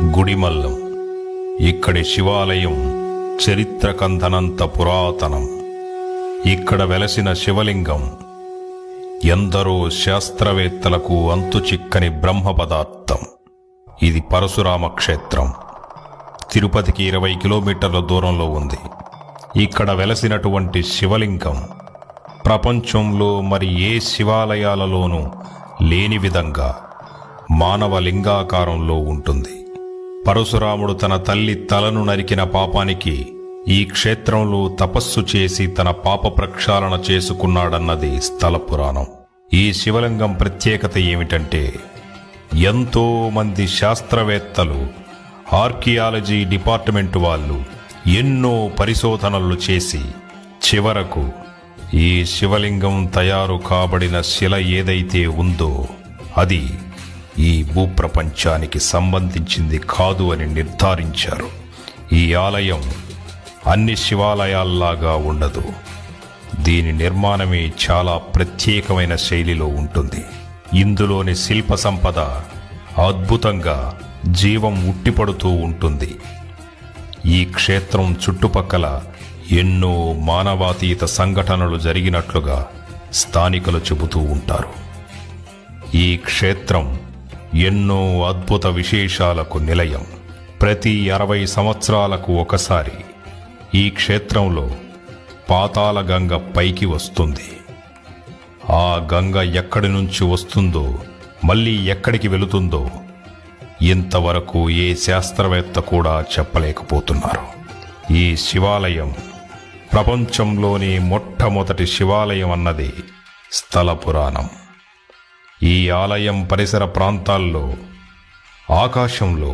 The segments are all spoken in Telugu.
గుడిమల్లం. ఇక్కడి శివాలయం చరిత్రకందనంత పురాతనం. ఇక్కడ వెలసిన శివలింగం ఎందరో శాస్త్రవేత్తలకు అంతుచిక్కని బ్రహ్మ పదార్థం. ఇది పరశురామ క్షేత్రం. తిరుపతికి 20 కిలోమీటర్ల దూరంలో ఉంది. ఇక్కడ వెలసినటువంటి శివలింగం ప్రపంచంలో మరి ఏ శివాలయాలలోనూ లేని విధంగా మానవ లింగాకారంలో ఉంటుంది. పరశురాముడు తన తల్లి తలను నరికిన పాపానికి ఈ క్షేత్రంలో తపస్సు చేసి తన పాప ప్రక్షాళన చేసుకున్నాడన్నది స్థల పురాణం. ఈ శివలింగం ప్రత్యేకత ఏమిటంటే, ఎంతో మంది శాస్త్రవేత్తలు, ఆర్కియాలజీ డిపార్ట్మెంట్ వాళ్ళు ఎన్నో పరిశోధనలు చేసి చివరకు ఈ శివలింగం తయారు కాబడిన శిల ఏదైతే ఉందో అది ఈ భూప్రపంచానికి సంబంధించింది కాదు అని నిర్ధారించారు. ఈ ఆలయం అన్ని శివాలయాల్లాగా ఉండదు. దీని నిర్మాణమే చాలా ప్రత్యేకమైన శైలిలో ఉంటుంది. ఇందులోని శిల్ప సంపద అద్భుతంగా జీవం ఉట్టిపడుతూ ఉంటుంది. ఈ క్షేత్రం చుట్టుపక్కల ఎన్నో మానవాతీత సంఘటనలు జరిగినట్లుగా స్థానికులు చెబుతూ ఉంటారు. ఈ క్షేత్రం ఎన్నో అద్భుత విశేషాలకు నిలయం. ప్రతి 60 సంవత్సరాలకు ఒకసారి ఈ క్షేత్రంలో పాతాళ గంగ పైకి వస్తుంది. ఆ గంగ ఎక్కడి నుంచి వస్తుందో, మళ్ళీ ఎక్కడికి వెళుతుందో ఇంతవరకు ఏ శాస్త్రవేత్త కూడా చెప్పలేకపోతున్నారు. ఈ శివాలయం ప్రపంచంలోని మొట్టమొదటి శివాలయం అన్నది స్థల పురాణం. ఈ ఆలయం పరిసర ప్రాంతాల్లో ఆకాశంలో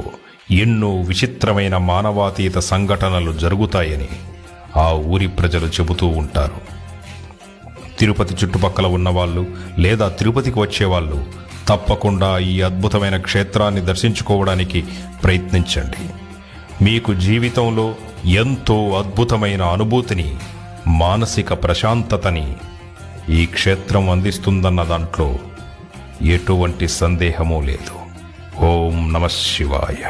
ఎన్నో విచిత్రమైన మానవాతీత సంఘటనలు జరుగుతాయని ఆ ఊరి ప్రజలు చెబుతూ ఉంటారు. తిరుపతి చుట్టుపక్కల ఉన్నవాళ్ళు లేదా తిరుపతికి వచ్చేవాళ్ళు తప్పకుండా ఈ అద్భుతమైన క్షేత్రాన్ని దర్శించుకోవడానికి ప్రయత్నించండి. మీకు జీవితంలో ఎంతో అద్భుతమైన అనుభూతిని, మానసిక ప్రశాంతతని ఈ క్షేత్రం అందిస్తుందన్న దాంట్లో ఎటువంటి సందేహమూ లేదు. ఓం నమః శివాయ.